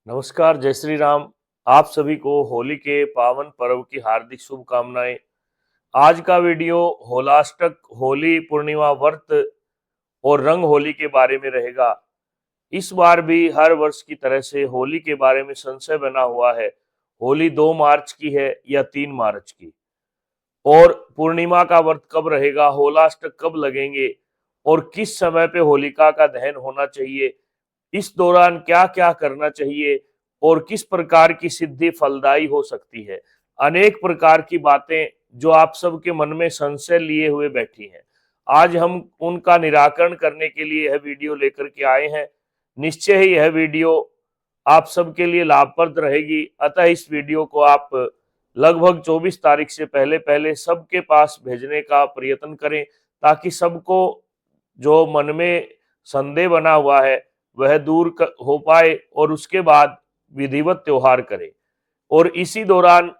नमस्कार, जय श्री राम। आप सभी को होली के पावन पर्व की हार्दिक शुभकामनाएं। आज का वीडियो होलाष्टक, होली पूर्णिमा व्रत और रंग होली के बारे में रहेगा। इस बार भी हर वर्ष की तरह से होली के बारे में संशय बना हुआ है। होली 2 मार्च की है या 3 मार्च की, और पूर्णिमा का व्रत कब रहेगा, होलाष्टक कब लगेंगे और किस समय पे होलिका का दहन होना चाहिए, इस दौरान क्या क्या करना चाहिए और किस प्रकार की सिद्धि फलदायी हो सकती है। अनेक प्रकार की बातें जो आप सबके मन में संशय लिए हुए बैठी हैं, आज हम उनका निराकरण करने के लिए यह वीडियो लेकर के आए हैं। निश्चय ही यह वीडियो आप सबके लिए लाभप्रद रहेगी, अतः इस वीडियो को आप लगभग 24 तारीख से पहले पहले सबके पास भेजने का प्रयत्न करें, ताकि सबको जो मन में संदेह बना हुआ है वह दूर हो पाए और उसके बाद विधिवत त्योहार करें। और इसी दौरान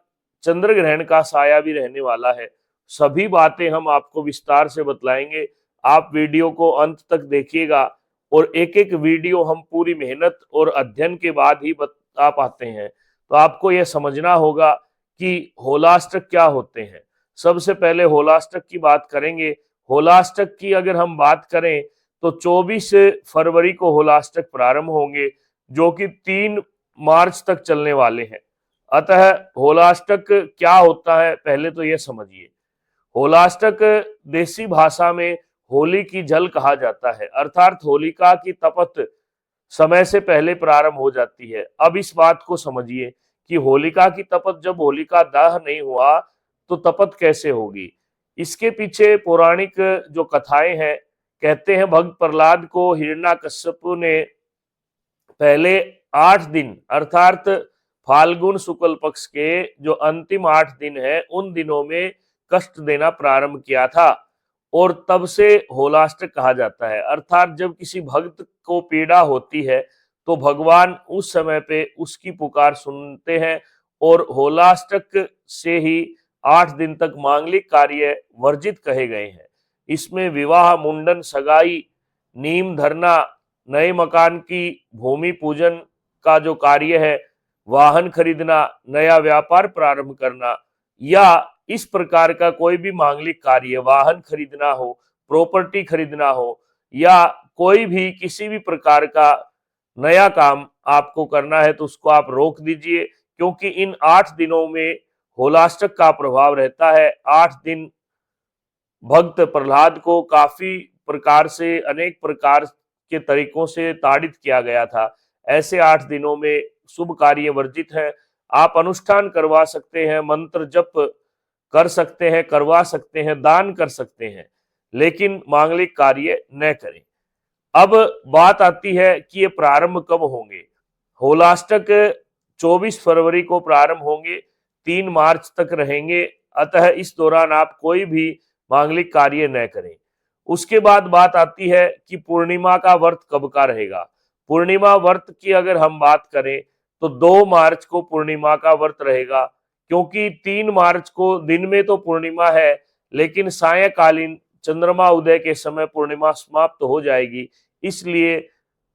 चंद्र ग्रहण का साया भी रहने वाला है। सभी बातें हम आपको विस्तार से बतलाएंगे। आप वीडियो को अंत तक देखिएगा, और एक एक वीडियो हम पूरी मेहनत और अध्ययन के बाद ही बता पाते हैं। तो आपको यह समझना होगा कि होलाष्टक क्या होते हैं। सबसे पहले होलाष्टक की बात करेंगे। होलाष्टक की अगर हम बात करें तो 24 फरवरी को होलाष्टक प्रारंभ होंगे, जो कि 3 मार्च तक चलने वाले हैं। अतः होलाष्टक क्या होता है पहले तो यह समझिए। होलाष्टक देसी भाषा में होली की जल कहा जाता है, अर्थात होलिका की तपत समय से पहले प्रारंभ हो जाती है। अब इस बात को समझिए कि होलिका की तपत, जब होलिका दह नहीं हुआ तो तपत कैसे होगी। इसके पीछे पौराणिक जो कथाएं हैं, कहते हैं भक्त प्रहलाद को हिरण्याकश्यप ने पहले 8 दिन अर्थात फाल्गुन शुक्ल पक्ष के जो अंतिम 8 दिन है, उन दिनों में कष्ट देना प्रारंभ किया था, और तब से होलाष्टक कहा जाता है। अर्थात जब किसी भक्त को पीड़ा होती है तो भगवान उस समय पे उसकी पुकार सुनते हैं, और होलाष्टक से ही 8 दिन तक मांगलिक कार्य वर्जित कहे गए हैं। इसमें विवाह, मुंडन, सगाई, नीम धरना, नए मकान की भूमि पूजन का जो कार्य है, वाहन खरीदना, नया व्यापार प्रारंभ करना, या इस प्रकार का कोई भी मांगलिक कार्य, वाहन खरीदना हो, प्रॉपर्टी खरीदना हो, या कोई भी किसी भी प्रकार का नया काम आपको करना है, तो उसको आप रोक दीजिए, क्योंकि इन 8 दिनों में होलाष्टक का प्रभाव रहता है। 8 दिन भक्त प्रहलाद को काफी प्रकार से, अनेक प्रकार के तरीकों से ताड़ित किया गया था। ऐसे 8 दिनों में शुभ कार्य वर्जित है। आप अनुष्ठान करवा सकते हैं, मंत्र जप कर सकते हैं, करवा सकते हैं, दान कर सकते हैं, लेकिन मांगलिक कार्य न करें। अब बात आती है कि ये प्रारंभ कब होंगे। होलाष्टक 24 फरवरी को प्रारंभ होंगे, 3 मार्च तक रहेंगे। अतः इस दौरान आप कोई भी मांगलिक कार्य न करें। उसके बाद बात आती है कि पूर्णिमा का व्रत कब का रहेगा। पूर्णिमा व्रत की अगर हम बात करें तो 2 मार्च को पूर्णिमा का व्रत रहेगा, क्योंकि 3 मार्च को दिन में तो पूर्णिमा है, लेकिन सायंकालीन चंद्रमा उदय के समय पूर्णिमा समाप्त हो जाएगी। इसलिए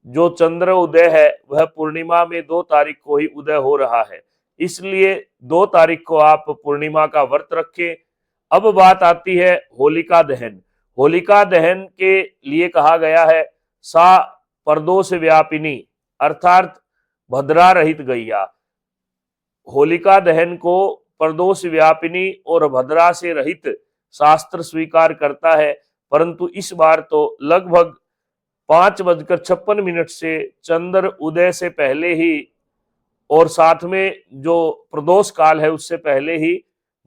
जो चंद्र उदय है वह पूर्णिमा में 2 तारीख को ही उदय हो रहा है। इसलिए 2 तारीख को आप पूर्णिमा का व्रत रखें। अब बात आती है होलिका दहन। होलिका दहन के लिए कहा गया है सा परदोष व्यापिनी, अर्थात भद्रा रहित गैया। होलिका दहन को परदोष व्यापिनी और भद्रा से रहित शास्त्र स्वीकार करता है, परंतु इस बार तो लगभग 5:56 से चंद्र उदय से पहले ही, और साथ में जो प्रदोष काल है उससे पहले ही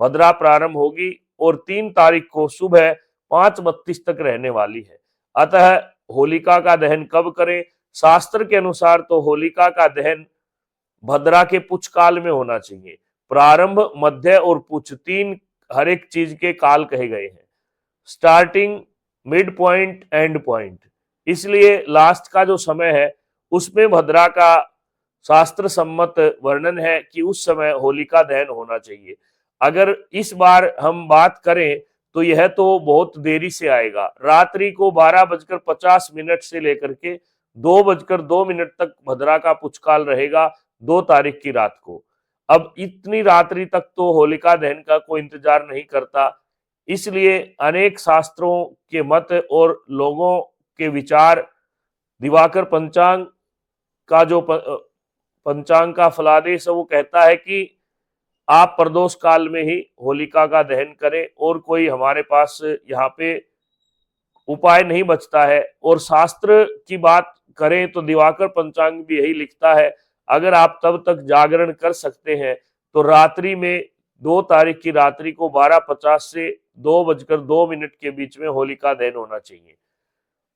भद्रा प्रारंभ होगी, और 3 तारीख को सुबह 5:32 तक रहने वाली है। अतः होलिका का दहन कब करें? शास्त्र के अनुसार तो होलिका का दहन भद्रा के पुछ काल में होना चाहिए। प्रारंभ, मध्य और पुछ, 3 हर एक चीज के काल कहे गए हैं, starting, mid point, and point. इसलिए लास्ट का जो समय है उसमें भद्रा का शास्त्र सम्मत वर्णन है कि उस समय होलिका दहन होना चाहिए। अगर इस बार हम बात करें तो यह तो बहुत देरी से आएगा। रात्रि को 12:50 से लेकर के 2:02 तक भद्रा का पुचकाल रहेगा। 2 तारीख की रात को। अब इतनी रात्रि तक तो होलिका दहन का कोई इंतजार नहीं करता, इसलिए अनेक शास्त्रों के मत और लोगों के विचार, दिवाकर पंचांग का जो पंचांग का फलादेश है वो कहता है कि आप प्रदोष काल में ही होलिका का दहन करें, और कोई हमारे पास यहाँ पे उपाय नहीं बचता है। और शास्त्र की बात करें तो दिवाकर पंचांग भी यही लिखता है, अगर आप तब तक जागरण कर सकते हैं तो रात्रि में 2 तारीख की रात्रि को 12:50 से 2:02 के बीच में होलिका दहन होना चाहिए।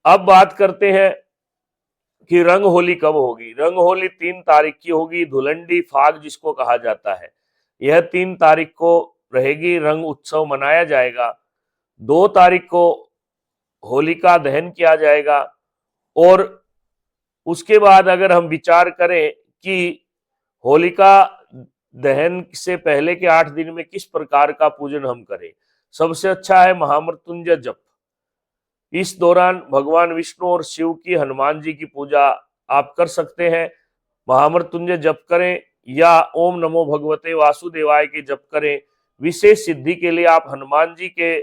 अब बात करते हैं कि रंग होली कब होगी। रंग होली 3 तारीख की होगी, धुलंडी फाग जिसको कहा जाता है। यह 3 तारीख को रहेगी, रंग उत्सव मनाया जाएगा। 2 तारीख को होलिका दहन किया जाएगा, और उसके बाद अगर हम विचार करें कि होलिका दहन से पहले के 8 दिन में किस प्रकार का पूजन हम करें, सबसे अच्छा है महामृत्युंजय जप। इस दौरान भगवान विष्णु और शिव की, हनुमान जी की पूजा आप कर सकते हैं। महामृत्युंजय जप करें या ओम नमो भगवते वासुदेवाय के जप करें। विशेष सिद्धि के लिए आप हनुमान जी के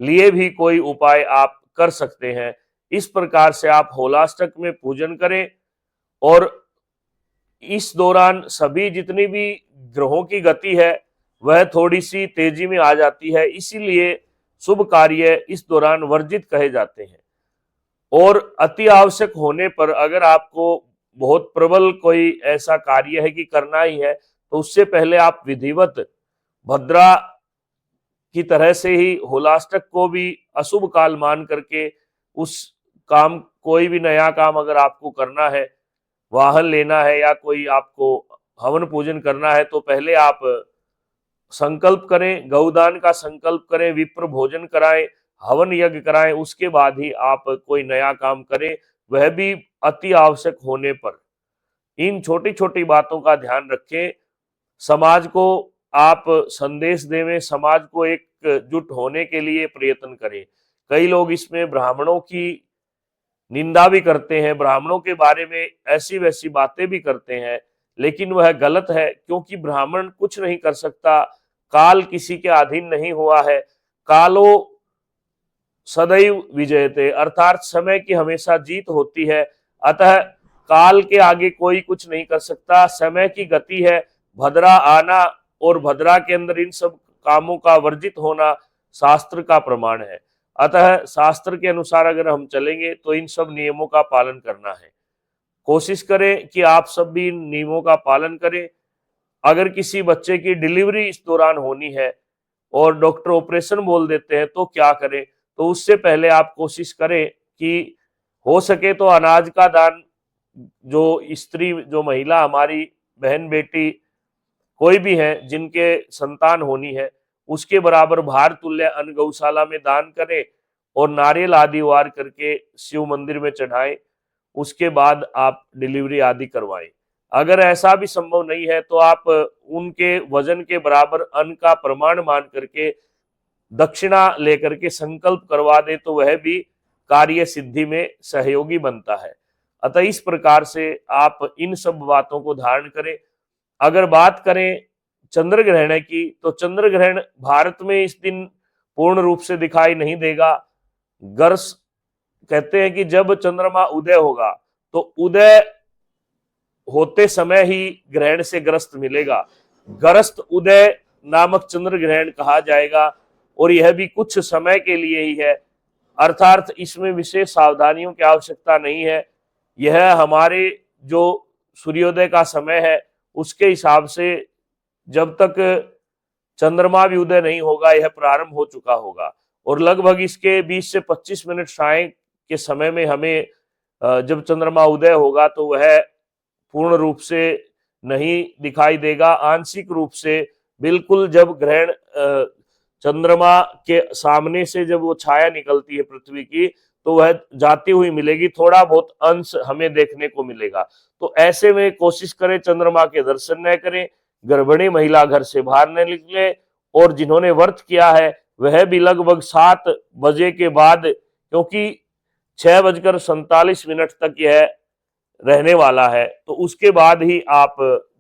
लिए भी कोई उपाय आप कर सकते हैं। इस प्रकार से आप होलाष्टक में पूजन करें, और इस दौरान सभी जितनी भी ग्रहों की गति है वह थोड़ी सी तेजी में आ जाती है, इसीलिए शुभ कार्य इस दौरान वर्जित कहे जाते हैं। और अति आवश्यक होने पर अगर आपको बहुत प्रबल कोई ऐसा कार्य है कि करना ही है, तो उससे पहले आप विधिवत भद्रा की तरह से ही होलाष्टक को भी अशुभ काल मान करके उस काम, कोई भी नया काम अगर आपको करना है, वाहन लेना है या कोई आपको हवन पूजन करना है, तो पहले आप संकल्प करें, गौदान का संकल्प करें, विप्र भोजन कराएं, हवन यज्ञ कराएं, उसके बाद ही आप कोई नया काम करें, वह भी अति आवश्यक होने पर। इन छोटी छोटी बातों का ध्यान रखें। समाज को आप संदेश देवें, समाज को एकजुट होने के लिए प्रयत्न करें। कई लोग इसमें ब्राह्मणों की निंदा भी करते हैं, ब्राह्मणों के बारे में ऐसी वैसी बातें भी करते हैं, लेकिन वह गलत है, क्योंकि ब्राह्मण कुछ नहीं कर सकता। काल किसी के अधीन नहीं हुआ है। कालो सदैव विजयते, अर्थात समय की हमेशा जीत होती है। अतः काल के आगे कोई कुछ नहीं कर सकता। समय की गति है। भद्रा आना और भद्रा के अंदर इन सब कामों का वर्जित होना शास्त्र का प्रमाण है। अतः शास्त्र के अनुसार अगर हम चलेंगे तो इन सब नियमों का पालन करना है। कोशिश करें कि आप सब भी इन नियमों का पालन करें। अगर किसी बच्चे की डिलीवरी इस दौरान होनी है और डॉक्टर ऑपरेशन बोल देते हैं तो क्या करें, तो उससे पहले आप कोशिश करें कि हो सके तो अनाज का दान, जो स्त्री, जो महिला, हमारी बहन बेटी कोई भी है जिनके संतान होनी है, उसके बराबर भार तुल्य अन्न गौशाला में दान करें और नारियल आदि वार करके शिव मंदिर में चढ़ाएं। उसके बाद आप डिलीवरी आदि करवाएं। अगर ऐसा भी संभव नहीं है तो आप उनके वजन के बराबर अन्न का प्रमाण मान करके दक्षिणा लेकर के संकल्प करवा दे, तो वह भी कार्य सिद्धि में सहयोगी बनता है। अतः इस प्रकार से आप इन सब बातों को धारण करें। अगर बात करें चंद्र ग्रहण की, तो चंद्र ग्रहण भारत में इस दिन पूर्ण रूप से दिखाई नहीं देगा। गर्स कहते हैं कि जब चंद्रमा उदय होगा तो उदय होते समय ही ग्रहण से ग्रस्त मिलेगा। ग्रस्त उदय नामक चंद्र ग्रहण कहा जाएगा, और यह भी कुछ समय के लिए ही है, अर्थात इसमें विशेष सावधानियों की आवश्यकता नहीं है। यह हमारे जो सूर्योदय का समय है उसके हिसाब से जब तक चंद्रमा भी उदय नहीं होगा यह प्रारंभ हो चुका होगा, और लगभग इसके 20 से 25 मिनट साय के समय में हमें जब चंद्रमा उदय होगा तो वह पूर्ण रूप से नहीं दिखाई देगा। आंशिक रूप से बिल्कुल जब ग्रहण चंद्रमा के सामने से जब वो छाया निकलती है पृथ्वी की, तो वह जाती हुई मिलेगी, थोड़ा बहुत अंश हमें देखने को मिलेगा। तो ऐसे में कोशिश करें चंद्रमा के दर्शन न करें, गर्भिणी महिला घर से बाहर न निकले, और जिन्होंने व्रत किया है वह भी लगभग 7 बजे के बाद, क्योंकि 6:47 तक यह रहने वाला है, तो उसके बाद ही आप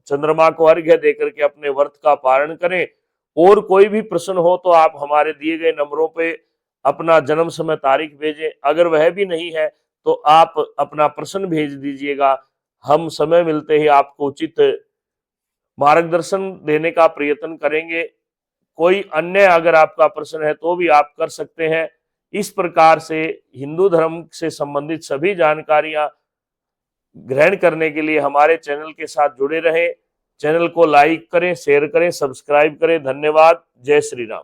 चंद्रमा को अर्घ्य देकर के अपने व्रत का पारण करें। और कोई भी प्रश्न हो तो आप हमारे दिए गए नंबरों पे अपना जन्म समय तारीख भेजें। अगर वह भी नहीं है तो आप अपना प्रश्न भेज दीजिएगा। हम समय मिलते ही आपको उचित मार्गदर्शन देने का प्रयत्न करेंगे। कोई अन्य अगर आपका प्रश्न है तो भी आप कर सकते हैं। इस प्रकार से हिंदू धर्म से संबंधित सभी जानकारियां ग्रहण करने के लिए हमारे चैनल के साथ जुड़े रहें। चैनल को लाइक करें, शेयर करें, सब्सक्राइब करें। धन्यवाद। जय श्री राम।